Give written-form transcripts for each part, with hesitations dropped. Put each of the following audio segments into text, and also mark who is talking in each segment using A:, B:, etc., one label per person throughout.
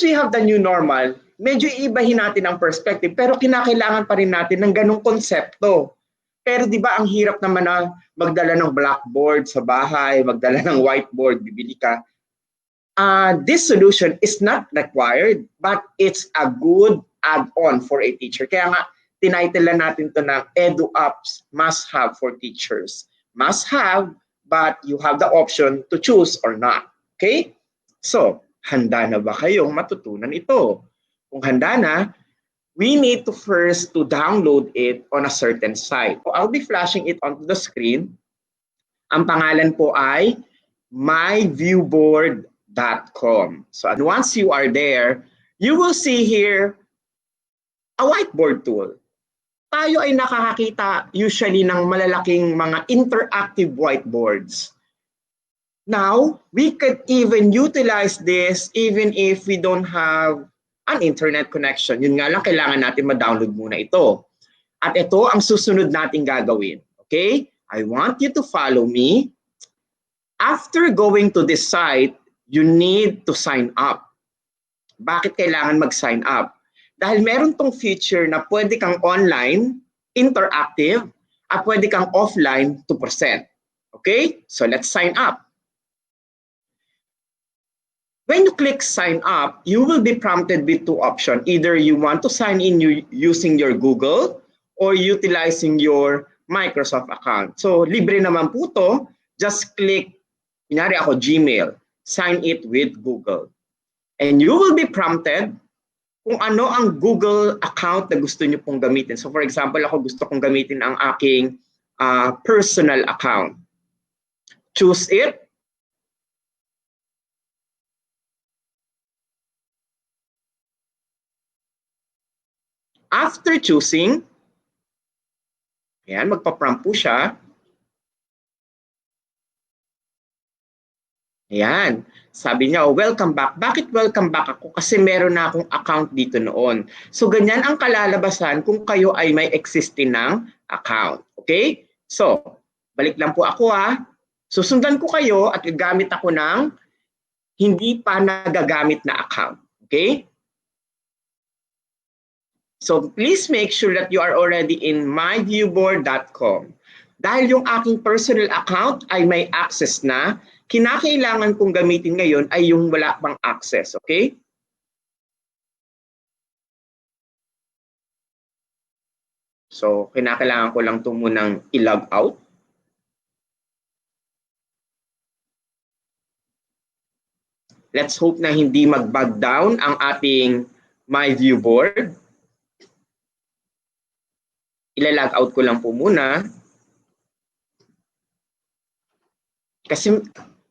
A: since we have the new normal, medyo iibahin natin ang perspective pero kinakailangan pa rin natin ng ganong konsepto. Pero di ba ang hirap naman na magdala ng blackboard sa bahay, magdala ng whiteboard, bibili ka. This solution is not required but it's a good add-on for a teacher. Kaya nga, tinitle natin to ng EDUAPPS must have for teachers. Must have, but you have the option to choose or not. Okay? So, handa na ba kayong matutunan ito? Kung handa na, we need to first to download it on a certain site. So, I'll be flashing it onto the screen. Ang pangalan po ay myViewBoard.com. So, once you are there, you will see here a whiteboard tool. Tayo ay nakakakita usually ng malalaking mga interactive whiteboards. Now, we could even utilize this even if we don't have an internet connection. Yun nga lang, kailangan natin ma-download muna ito. At ito ang susunod nating gagawin. Okay? I want you to follow me. After going to this site, you need to sign up. Bakit kailangan mag-sign up? Dahil meron tong feature na pwede kang online, interactive, at pwede kang offline, 2%. Okay? So let's sign up. When you click sign up, you will be prompted with two options. Either you want to sign in using your Google or utilizing your Microsoft account. So libre naman po to. Just click, kunyari ako Gmail, sign it with Google. And you will be prompted kung ano ang Google account na gusto niyo pong gamitin. So for example, ako gusto kong gamitin ang aking personal account. Choose it. After choosing, ayan, magpa-prompt po siya. Ayan, sabi niya, oh, welcome back. Bakit welcome back ako? Kasi meron na akong account dito noon. So, ganyan ang kalalabasan kung kayo ay may existing ng account. Okay? So, balik lang po ako ha. Susundan ko kayo at gagamit ako ng hindi pa nagagamit na account. Okay? So, please make sure that you are already in myviewboard.com. Dahil yung aking personal account ay may access na, kinakailangan kong gamitin ngayon ay yung wala pang access, okay? So, kinakailangan ko lang ito munang i-log out. Let's hope na hindi mag-bug down ang ating myViewBoard. Ila-log out ko lang po muna. Kasi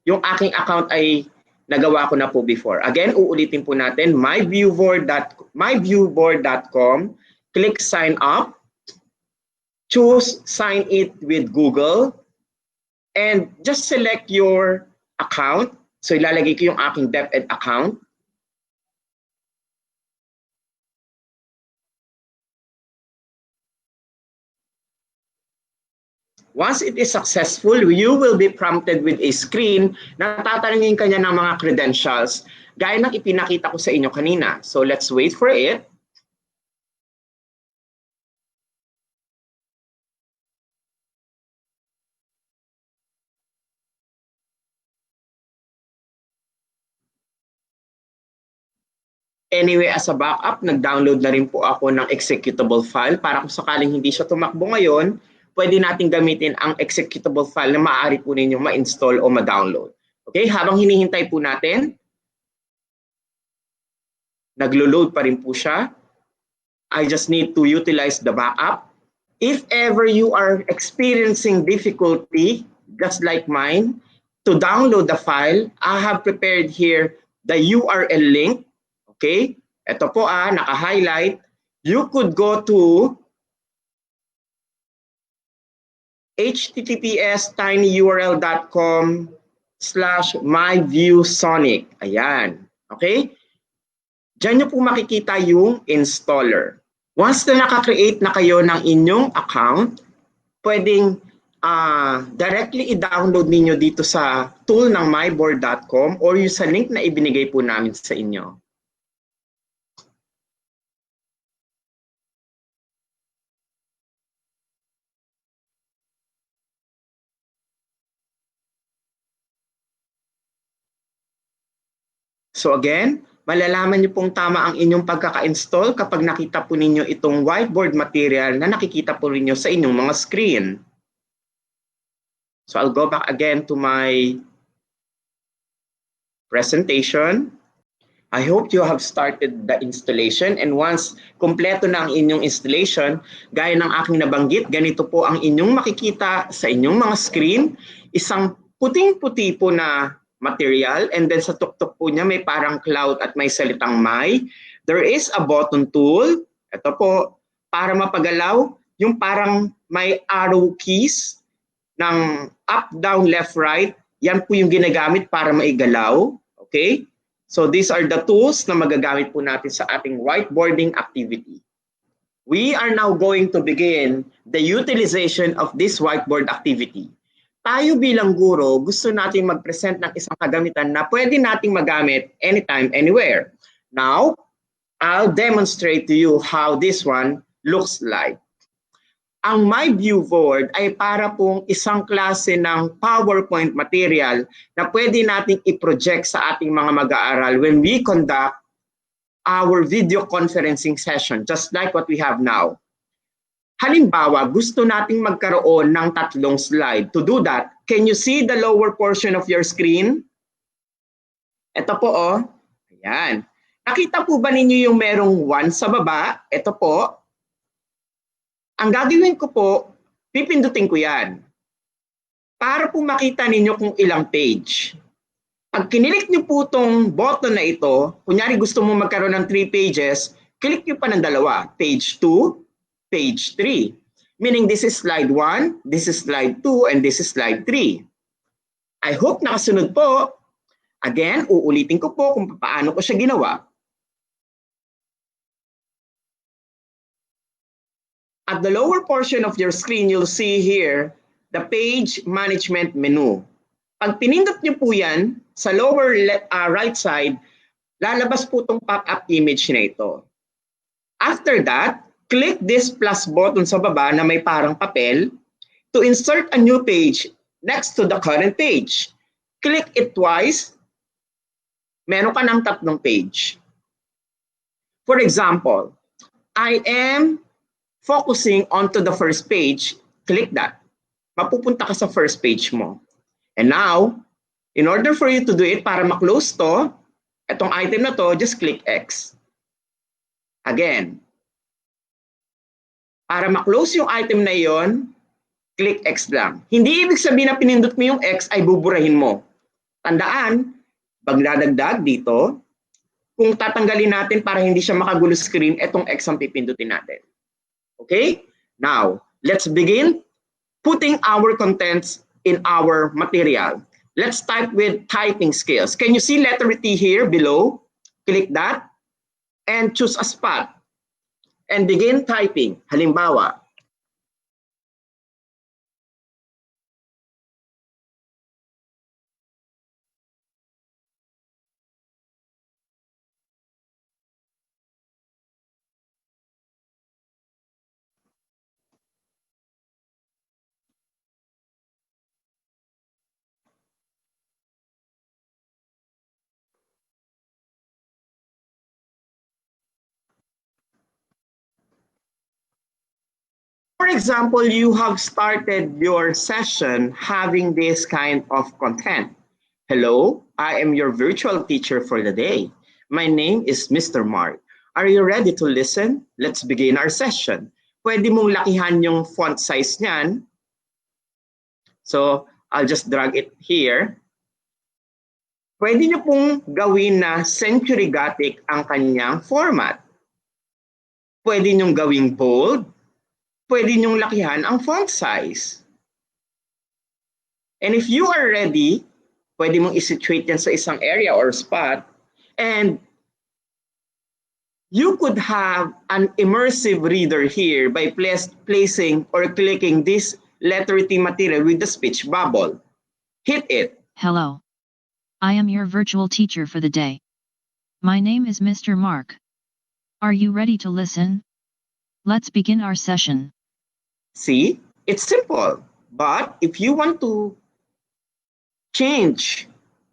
A: yung aking account ay nagawa ko na po before. Again, uulitin po natin, myviewboard.com. Click sign up. Choose sign it with Google. And just select your account. So ilalagay ko yung aking DepEd account. Once it is successful, you will be prompted with a screen na tatanungin kanya ng mga credentials gaya ng ipinakita ko sa inyo kanina. So let's wait for it. Anyway, as a backup, nag-download na rin po ako ng executable file para kung sakaling hindi siya tumakbo ngayon, pwede natin gamitin ang executable file na maaari po ninyong ma-install o ma-download. Okay, habang hinihintay po natin, naglo-load pa rin po siya. I just need to utilize the backup. If ever you are experiencing difficulty, just like mine, to download the file, I have prepared here the URL link. Okay, ito po naka-highlight. You could go to https://tinyurl.com/myviewsonic. Ayan. Okay? Diyan nyo po makikita yung installer. Once na naka-create na kayo ng inyong account, pwedeng directly i-download ninyo dito sa tool ng myboard.com or yung sa link na ibinigay po namin sa inyo. So again, malalaman niyo pong tama ang inyong pagkaka-install kapag nakita po ninyo itong whiteboard material na nakikita po ninyo sa inyong mga screen. So I'll go back again to my presentation. I hope you have started the installation, and once kumpleto na ang inyong installation, gaya ng aking nabanggit, ganito po ang inyong makikita sa inyong mga screen. Isang puting-puti po na material, and then sa tuktok po niya may parang cloud at may salitang my. There is a button tool. Ito po, para mapagalaw, yung parang may arrow keys ng up, down, left, right. Yan po yung ginagamit para maigalaw. Okay? So these are the tools na magagamit po natin sa ating whiteboarding activity. We are now going to begin the utilization of this whiteboard activity. Tayo bilang guro, gusto natin mag-present ng isang kagamitan na pwede nating magamit anytime, anywhere. Now, I'll demonstrate to you how this one looks like. Ang myViewBoard ay para pong isang klase ng PowerPoint material na pwede nating i-project sa ating mga mag-aaral when we conduct our video conferencing session, just like what we have now. Halimbawa, gusto nating magkaroon ng 3 slide. To do that, can you see the lower portion of your screen? Ito po, oh. Ayan. Nakita po ba ninyo yung merong 1 sa baba? Ito po. Ang gagawin ko po, pipindutin ko yan. Para po makita ninyo kung ilang page. Pag kinilik nyo po itong button na ito, kunyari gusto mo magkaroon ng 3 pages, click nyo pa ng 2. Page 2, page 3. Meaning this is slide 1, this is slide 2, and this is slide 3. I hope nakasunod po. Again, uulitin ko po kung paano ko siya ginawa. At the lower portion of your screen, you'll see here the page management menu. Pag pinindot niyo po yan, sa lower right side, lalabas po itong pop-up image na ito. After that, click this plus button sa baba na may parang papel to insert a new page next to the current page. Click it twice, meron ka ng 3 page. For example, I am focusing onto the first page, click that. Mapupunta ka sa first page mo. And now, in order for you to do it, para ma-close to, itong item na to, just click X. Again. Para ma-close yung item na yon, click X lang. Hindi ibig sabihin na pinindot mo yung X ay buburahin mo. Tandaan, pagdadagdag dito, kung tatanggalin natin para hindi siya makagulo screen, itong X ang pipindutin natin. Okay? Now, let's begin putting our contents in our material. Let's type with typing skills. Can you see letter T here below? Click that and choose a spot and begin typing. Halimbawa, for example, you have started your session having this kind of content. Hello, I am your virtual teacher for the day. My name is Mr. Mark. Are you ready to listen? Let's begin our session. Pwede mong lakihan yung font size niyan. So, I'll just drag it here. Pwede nyo pong gawin na Century Gothic ang kanyang format. Pwede nyong gawing bold. Pwede nyong lakihan ang font size. And if you are ready, pwede mong isituate yan sa isang area or spot, and you could have an immersive reader here by placing or clicking this letter T material with the speech bubble. Hit it.
B: Hello. I am your virtual teacher for the day. My name is Mr. Mark. Are you ready to listen? Let's begin our session.
A: See, it's simple. But if you want to change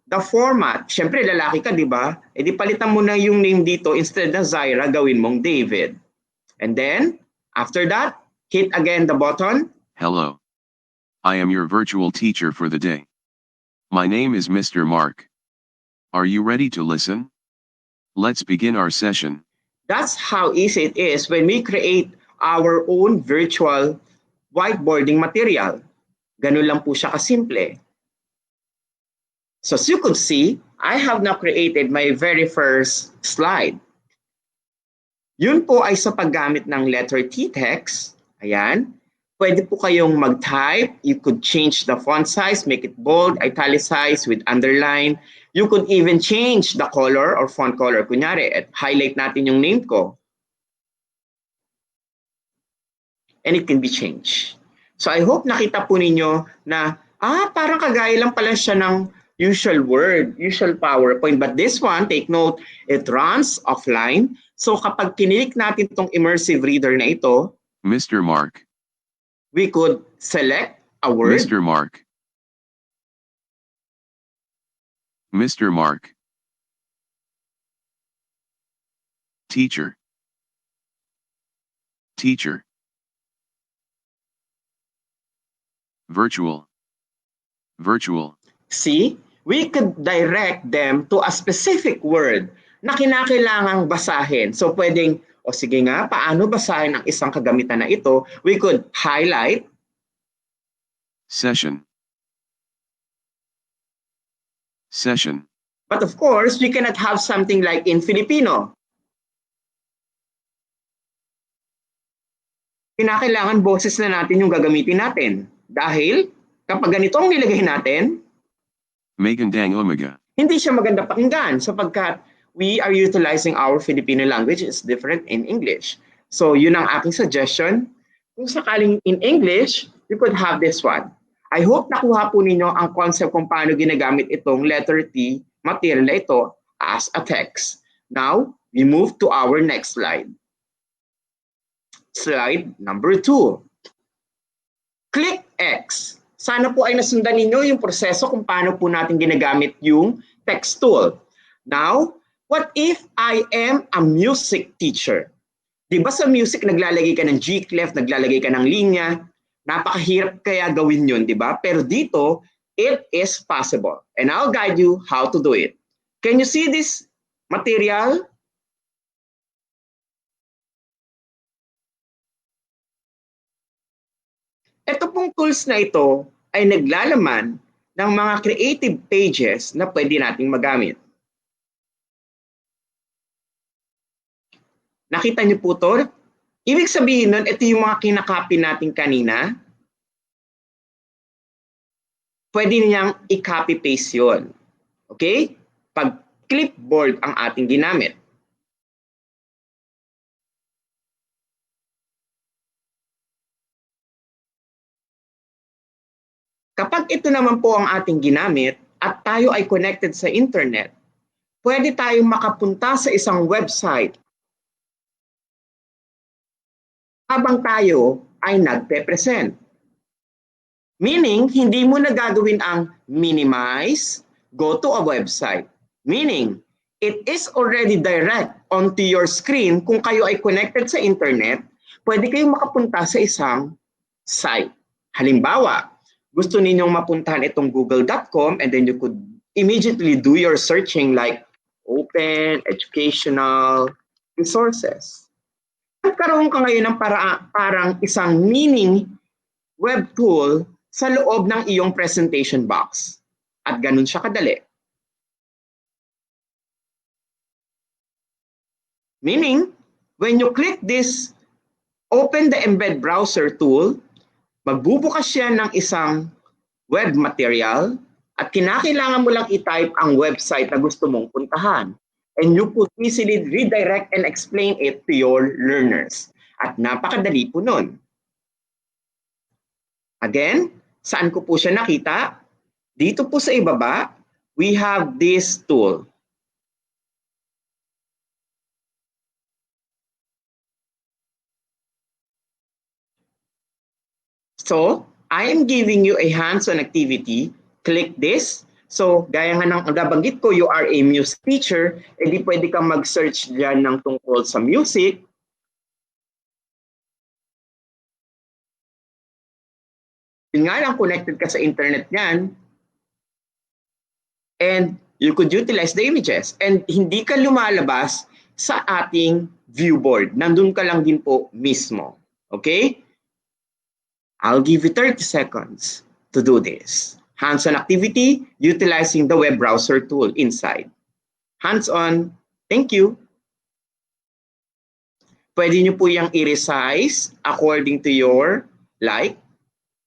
A: the format. Siyempre, lalaki ka, di ba? E di palitan mo na yung name dito. Instead na Zaira, gawin mong David. And then, after that, hit again the button.
C: Hello. I am your virtual teacher for the day. My name is Mr. Mark. Are you ready to listen? Let's begin our session.
A: That's how easy it is when we create our own virtual whiteboarding material. Ganun lang po siya kasimple. So as you could see, I have now created my very first slide. Yun po ay sa paggamit ng letter T text. Ayan. Pwede po kayong mag-type. You could change the font size, make it bold, italicized with underline. You could even change the color or font color. Kunyari, highlight natin yung name ko. And it can be changed. So I hope nakita po ninyo na, parang kagaya lang pala siya ng usual Word, usual PowerPoint. But this one, take note, it runs offline. So kapag kinilik natin itong immersive reader na ito,
C: Mr. Mark.
A: we could select a word.
C: Mr. Mark. Mr. Mark. Teacher. Teacher. Virtual. Virtual.
A: See, we could direct them to a specific word na kinakailangang basahin. So pwedeng, sige nga, paano basahin ang isang kagamitan na ito? We could highlight.
C: Session. Session.
A: But of course, we cannot have something like in Filipino. Kinakailangan boses na natin yung gagamitin natin. Dahil kapag ganito ang nilagay natin,
C: Magandang umaga.
A: hindi siya maganda pakinggan sapagkat we are utilizing our Filipino language. It's different in English. So yun ang aking suggestion. Kung sakaling in English, you could have this one. I hope nakuha po ninyo ang concept kung paano ginagamit itong letter T material na ito as a text. Now, we move to our next slide. Slide number 2. Click X. Sana po ay nasundan ninyo yung proseso kung paano po natin ginagamit yung text tool. Now, what if I am a music teacher? Di ba sa music naglalagay ka ng G-clef, naglalagay ka ng linya? Napakahirap kaya gawin yun, di ba? Pero dito, it is possible. And I'll guide you how to do it. Can you see this material? Ito pong tools na ito ay naglalaman ng mga creative pages na pwede nating magamit. Nakita niyo po ito? Ibig sabihin nun, ito yung mga kinakopy natin kanina. Pwede niyang i-copy-paste yun. Okay? Pag clipboard ang ating ginamit. Kapag ito naman po ang ating ginamit at tayo ay connected sa internet, pwede tayong makapunta sa isang website habang tayo ay nagpe-present. Meaning, hindi mo na gagawin ang minimize, go to a website. Meaning, it is already direct onto your screen. Kung kayo ay connected sa internet, pwede kayong makapunta sa isang site. Halimbawa, gusto ninyong mapuntahan itong google.com and then you could immediately do your searching like open educational resources. Nagkaroon ka ngayon ng parang isang mini web tool sa loob ng iyong presentation box. At ganun siya kadali. Meaning, when you click this open the embed browser tool, magbubukas siya ng isang web material at kinakailangan mo lang i-type ang website na gusto mong puntahan. And you could easily redirect and explain it to your learners. At napakadali po nun. Again, saan ko po siya nakita? Dito po sa ibaba, we have this tool. So, I am giving you a hands-on activity. Click this. So, gaya nga ng nabanggit ko, you are a music teacher, edi pwede kang mag-search dyan ng tungkol sa music. Yun nga lang, connected ka sa internet yan. And you could utilize the images. And hindi ka lumalabas sa ating viewboard. Nandun ka lang din po mismo. Okay? I'll give you 30 seconds to do this. Hands-on activity, utilizing the web browser tool inside. Hands-on. Thank you. Pwede nyo po yung i-resize according to your like.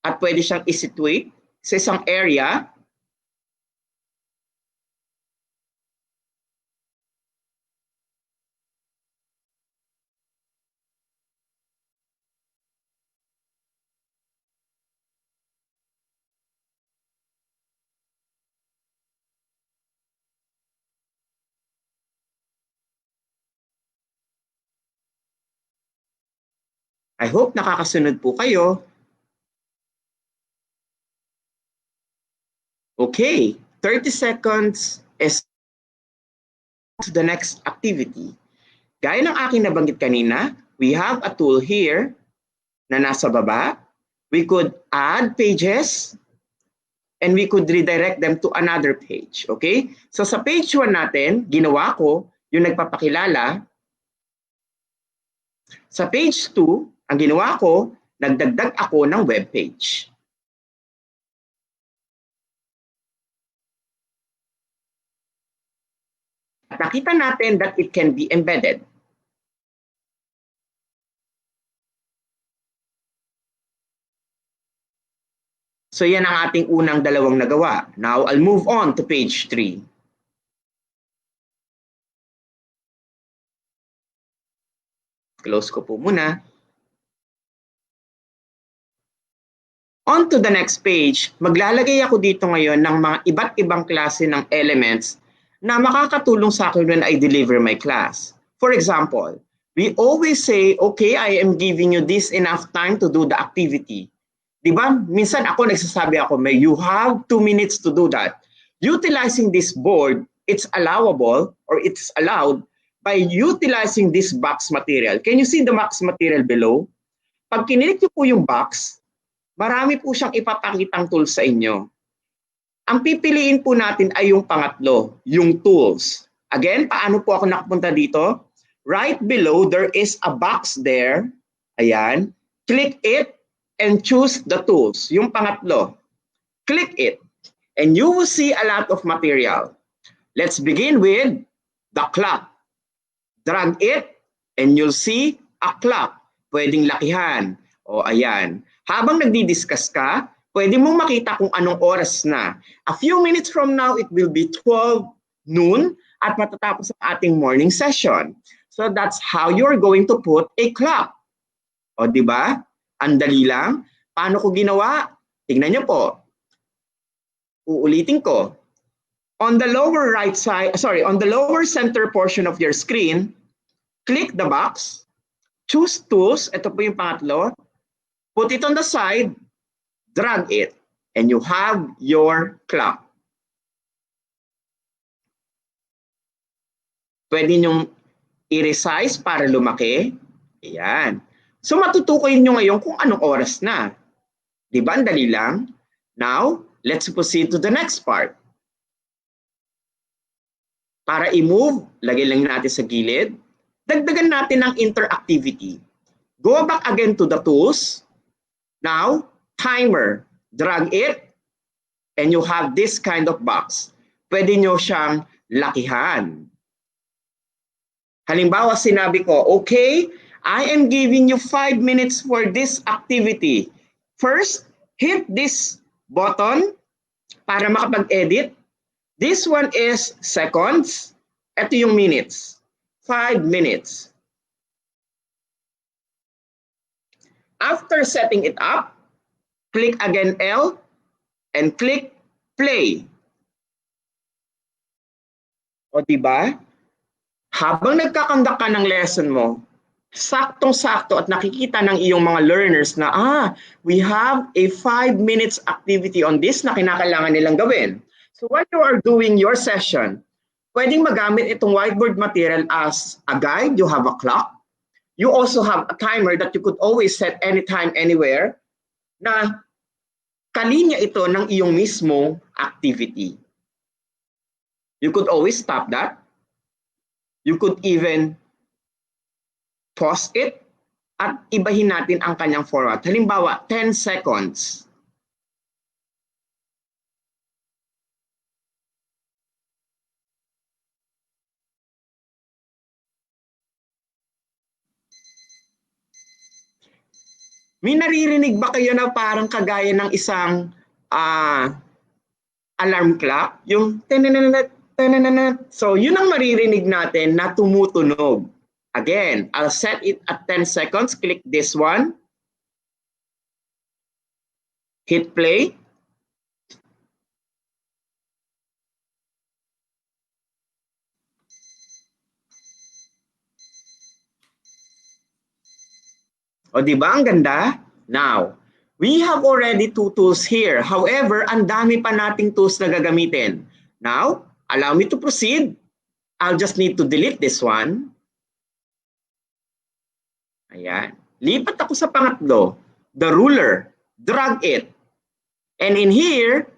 A: At pwede siyang i-situate sa isang area. I hope nakakasunod po kayo. Okay, 30 seconds is to the next activity. Gaya ng aking nabanggit kanina, we have a tool here na nasa baba. We could add pages and we could redirect them to another page. Okay? So sa page 1 natin, ginawa ko yung nagpapakilala. Sa page 2, ang ginawa ko, nagdagdag ako ng web page. At nakita natin that it can be embedded. So yan ang ating unang dalawang nagawa. Now I'll move on to page 3. Close ko po muna. On to the next page, maglalagay ako dito ngayon ng mga iba't ibang klase ng elements na makakatulong sa akin when I deliver my class. For example, we always say, okay, I am giving you this enough time to do the activity. Diba? Minsan ako nagsasabi ako, you have 2 minutes to do that. Utilizing this board, it's allowable or it's allowed by utilizing this box material. Can you see the box material below? Pag kinilik niyo po yung box, marami po siyang ipapakitang tools sa inyo. Ang pipiliin po natin ay yung pangatlo, yung tools. Again, paano po ako nakapunta dito? Right below, there is a box there. Ayan. Click it and choose the tools. Yung pangatlo. Click it and you will see a lot of material. Let's begin with the clock. Drag it and you'll see a clock. Pwedeng lakihan. O ayan. Habang nagdi-discuss ka, pwede mong makita kung anong oras na. A few minutes from now, it will be 12 noon at matatapos ang ating morning session. So that's how you're going to put a clock. O di ba? Andali lang. Paano ko ginawa? Tingnan niyo po. Uulitin ko. On the lower right side, on the lower center portion of your screen, click the box, choose tools, ito po yung pangatlo, put it on the side, drag it, and you have your clock. Pwede nyong i-resize para lumaki. Ayan. So matutukoy nyo ngayon kung anong oras na. Di ba? Dali lang. Now, let's proceed to the next part. Para i-move, lagay lang natin sa gilid. Dagdagan natin ng interactivity. Go back again to the tools. Now, timer. Drag it. And you have this kind of box. Pwede nyo siyang lakihan. Halimbawa, sinabi ko, okay, I am giving you 5 minutes for this activity. First, hit this button para makapag-edit. This one is seconds. Ito yung minutes. 5 minutes. After setting it up, click again L and click play. O diba? Habang nagkakandak ka ng lesson mo, saktong-sakto at nakikita ng iyong mga learners na, we have a 5 minutes activity on this na kinakailangan nilang gawin. So while you are doing your session, pwedeng magamit itong whiteboard material as a guide. You have a clock. You also have a timer that you could always set anytime, anywhere, na kalinya ito ng iyong mismong activity. You could always stop that. You could even pause it at ibahin natin ang kanyang format. Halimbawa, 10 seconds. May naririnig ba kayo na parang kagaya ng isang alarm clock? Yung tenenenenenenenenen. So yun ang maririnig natin na tumutunog. Again, I'll set it at 10 seconds. Click this one. Hit play. O di ba ang ganda? Now, we have already 2 tools here. However, ang dami pa nating tools na gagamitin. Now, allow me to proceed. I'll just need to delete this one. Ayan. Lipat ako sa pangatlo. The ruler. Drag it. And in here,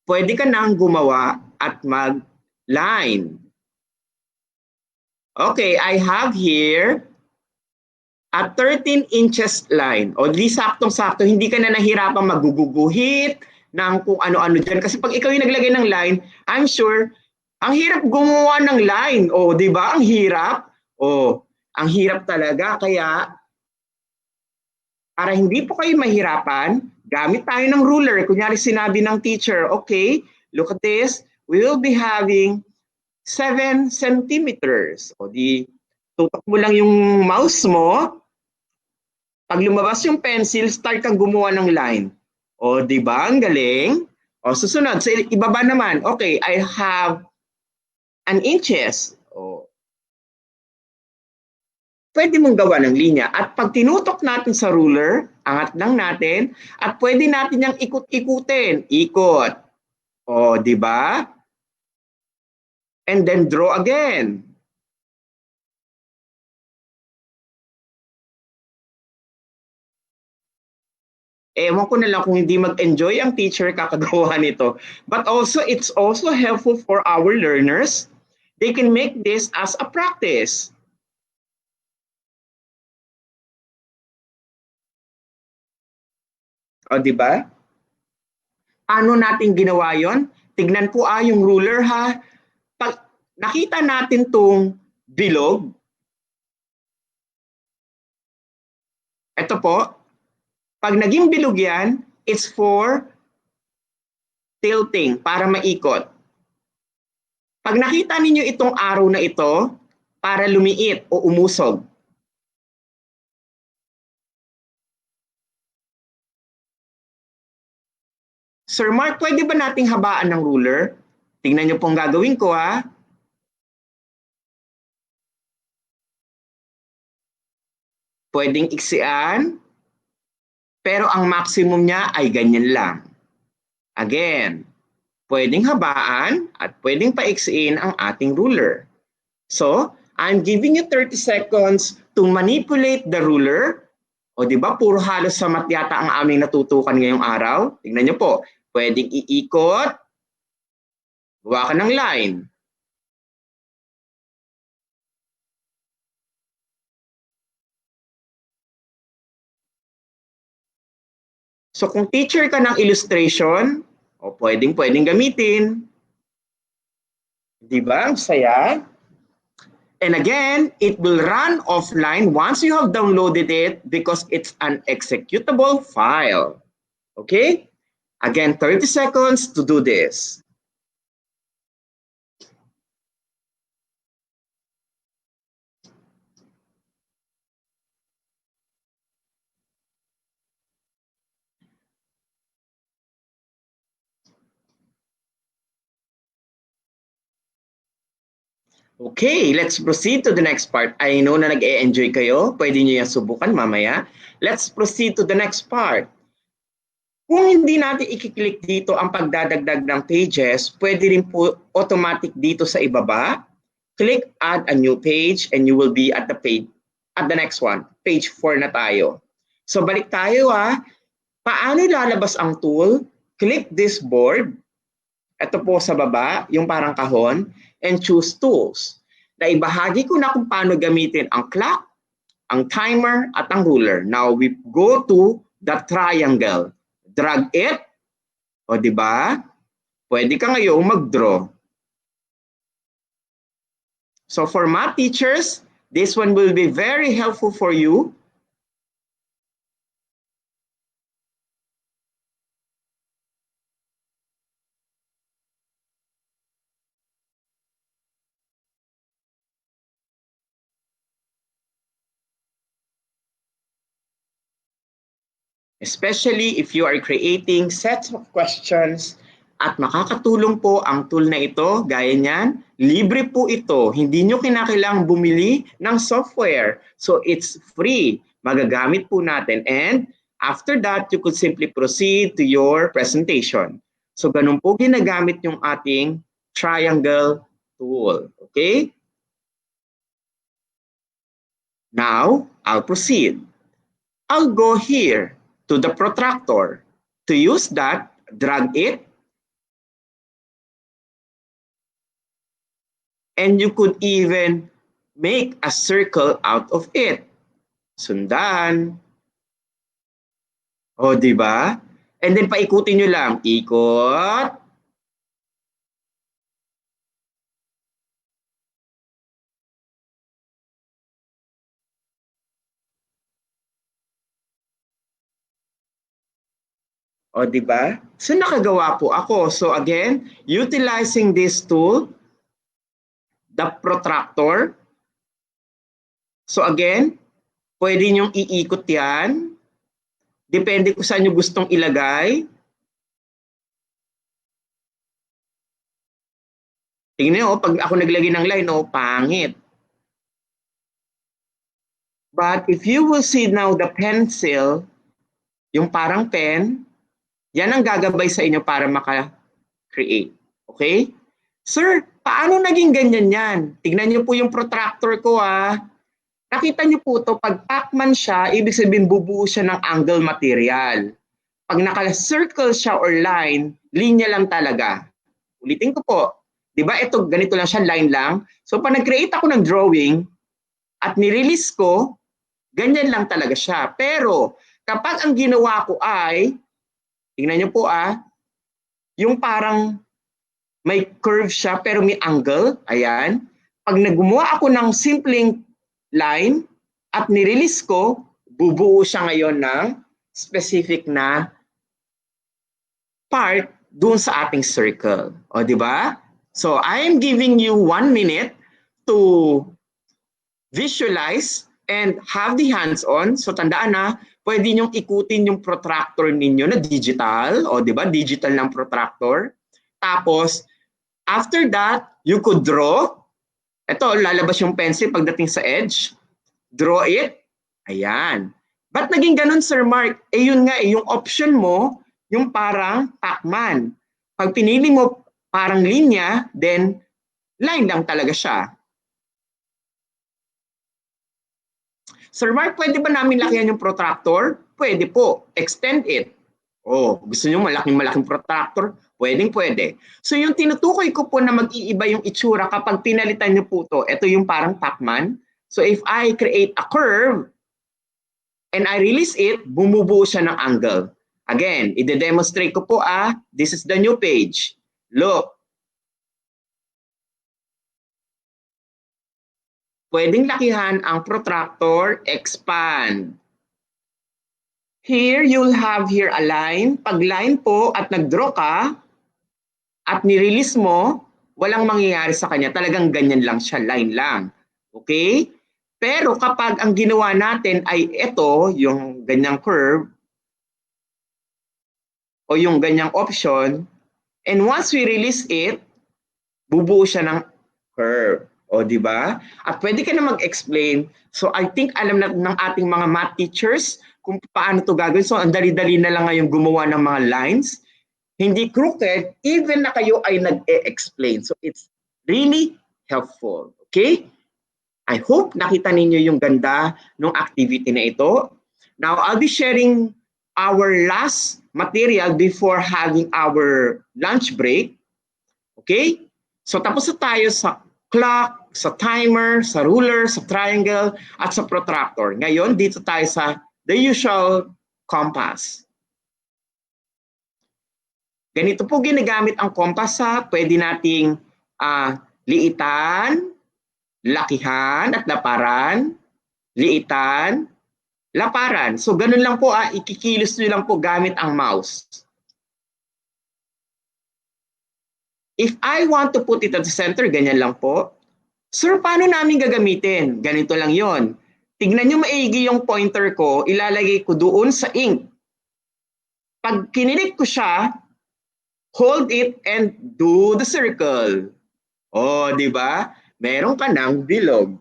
A: pwede ka nang gumawa at mag-line. Okay, I have here a 13 inches line. O di saktong-sakto, hindi ka na nahirapang maguguguhit ng kung ano-ano dyan. Kasi pag ikaw yung naglagay ng line, I'm sure, ang hirap gumawa ng line. O, di ba? Ang hirap. O, ang hirap talaga. Kaya, para hindi po kayo mahirapan, gamit tayo ng ruler. Kunyari sinabi ng teacher, okay, look at this. We will be having 7 centimeters. O di, tutok mo lang yung mouse mo. Pag lumabas yung pencil, start kang gumawa ng line. O, di ba? Ang galing. O, susunod. Sa ibaba naman, okay, I have an inches. O, pwede mong gawa ng linya. At pag tinutok natin sa ruler, angat lang natin, at pwede natin yung ikot-ikutin. Ikot. O, di ba? And then draw again. Ewan ko na lang kung hindi mag-enjoy ang teacher kakagawa nito. But also, it's also helpful for our learners. They can make this as a practice. O, di ba? Paano natin ginawa yon? Tignan po yung ruler ha. Pag nakita natin tong bilog, ito po, pag naging bilog yan, it's for tilting, para maikot. Pag nakita ninyo itong arrow na ito, para lumiit o umusog. Sir Mark, pwede ba nating habaan ng ruler? Tingnan nyo pong gagawin ko ha. Pwedeng iksian. Pero ang maximum niya ay ganyan lang. Again, pwedeng habaan at pwedeng paiksiin ang ating ruler. So, I'm giving you 30 seconds to manipulate the ruler. O di ba, puro halos sa math yata ang aming natutukan ngayong araw. Tingnan niyo po, pwedeng iikot. Gawa ka ng line. So kung teacher ka ng illustration, o pwedeng gamitin. Di ba? Ang saya. And again, it will run offline once you have downloaded it because it's an executable file. Okay? Again, 30 seconds to do this. Okay, let's proceed to the next part. I know na nag-e-enjoy kayo. Pwede nyo yung subukan mamaya. Let's proceed to the next part. Kung hindi natin i-click dito ang pagdadagdag ng pages, pwede rin po automatic dito sa ibaba. Click add a new page and you will be at the next one. Page 4 na tayo. So balik tayo Paano lalabas ang tool? Click this board. Ito po sa baba, yung parang kahon, and choose tools. Naibahagi ko na kung paano gamitin ang clock, ang timer, at ang ruler. Now we go to the triangle. Drag it. O di ba? Pwede ka ngayong mag-draw. So for math teachers, this one will be very helpful for you. Especially if you are creating sets of questions at makakatulong po ang tool na ito, gaya niyan, libre po ito. Hindi nyo kinakailangang bumili ng software. So it's free. Magagamit po natin. And after that, you could simply proceed to your presentation. So ganun po ginagamit yung ating triangle tool. Okay? Now, I'll proceed. I'll go here to the protractor. To use that, drag it. And you could even make a circle out of it. Sundan. O, di ba? And then paikutin nyo lang. Ikot. O, di ba? So, nakagawa po ako. So, again, utilizing this tool, the protractor. So, again, pwede nyong iikot yan. Depende kung saan nyo gustong ilagay. Tingnan nyo, pag ako naglagay ng line, pangit. But if you will see now the pencil, yung parang pen, yan ang gagabay sa inyo para maka-create. Okay? Sir, paano naging ganyan yan? Tignan niyo po yung protractor ko Nakita niyo po to pag Pac-Man siya, ibig sabihin bubuo siya ng angle material. Pag naka-circle siya or line, linya lang talaga. Ulitin ko po. Di ba ito, ganito lang siya, line lang. So pag nag-create ako ng drawing at nirelease ko, ganyan lang talaga siya. Pero kapag ang ginawa ko ay tingnan niyo po yung parang may curve siya pero may angle. Ayan. Pag naggumawa ako ng simpleng line at nirelease ko, bubuo siya ngayon ng specific na part doon sa ating circle. O, di ba? So, I am giving you 1 minute to visualize and have the hands-on. So, tandaan pwede nyong ikutin yung protractor ninyo na digital. O, di ba? Digital ng protractor. Tapos, after that, you could draw. Ito, lalabas yung pencil pagdating sa edge. Draw it. Ayan. Ba't naging ganun, Sir Mark? Yun nga yung option mo, yung parang Pac-Man. Pag pinili mo parang linya, then line lang talaga siya. Sir Mark, pwede ba namin lakihan yung protractor? Pwede po. Extend it. Gusto nyo malaking protractor? Pwede. So yung tinutukoy ko po na mag-iiba yung itsura kapag pinalitan nyo po to, ito yung parang Pac-Man. So if I create a curve and I release it, bumubuo siya ng angle. Again, i-demonstrate ko po this is the new page. Look. Pwedeng lakihan ang protractor, expand. Here, you'll have here a line. Pag line po at nag-draw ka at nirelease mo, walang mangyayari sa kanya. Talagang ganyan lang siya, line lang. Okay? Pero kapag ang ginawa natin ay ito, yung ganyang curve, o yung ganyang option, and once we release it, bubuo siya ng curve. O, di ba? At pwede ka na mag-explain. So, I think alam na ng ating mga math teachers kung paano to gagawin. So ang dali-dali na lang ngayon gumawa ng mga lines. Hindi crooked, even na kayo ay nag-e-explain. So it's really helpful. Okay? I hope nakita ninyo yung ganda ng activity na ito. Now, I'll be sharing our last material before having our lunch break. Okay? So tapos na tayo sa clock, sa timer, sa ruler, sa triangle, at sa protractor. Ngayon, dito tayo sa the usual compass. Ganito po ginagamit ang compass ha. Pwede nating liitan, lakihan at laparan, liitan, laparan. So ganun lang po, ikikilos nyo lang po gamit ang mouse. If I want to put it at the center, ganyan lang po. Sir, paano namin gagamitin? Ganito lang yon. Tignan nyo maigi yung pointer ko, ilalagay ko doon sa ink. Pag kinilik ko siya, hold it and do the circle. Oh, di ba? Meron ka ng bilog.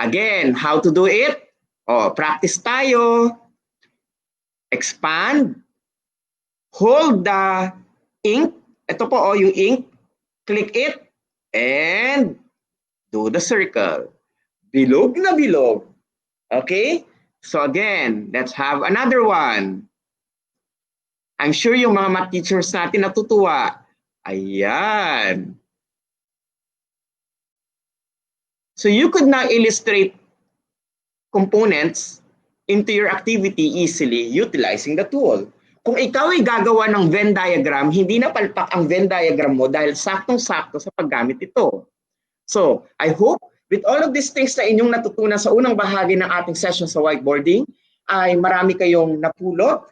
A: Again, how to do it? Oh, practice tayo. Expand. Hold the ink. Ito po, oh, yung ink. Click it and do the circle. Bilog na bilog. Okay? So again, let's have another one. I'm sure yung mga math teachers natin natutuwa. Ayan. So you could now illustrate components into your activity easily utilizing the tool. Kung ikaw ay gagawa ng Venn diagram, hindi na palpak ang Venn diagram mo dahil saktong-sakto sa paggamit ito. So, I hope with all of these things na inyong natutunan sa unang bahagi ng ating session sa whiteboarding, ay marami kayong napulot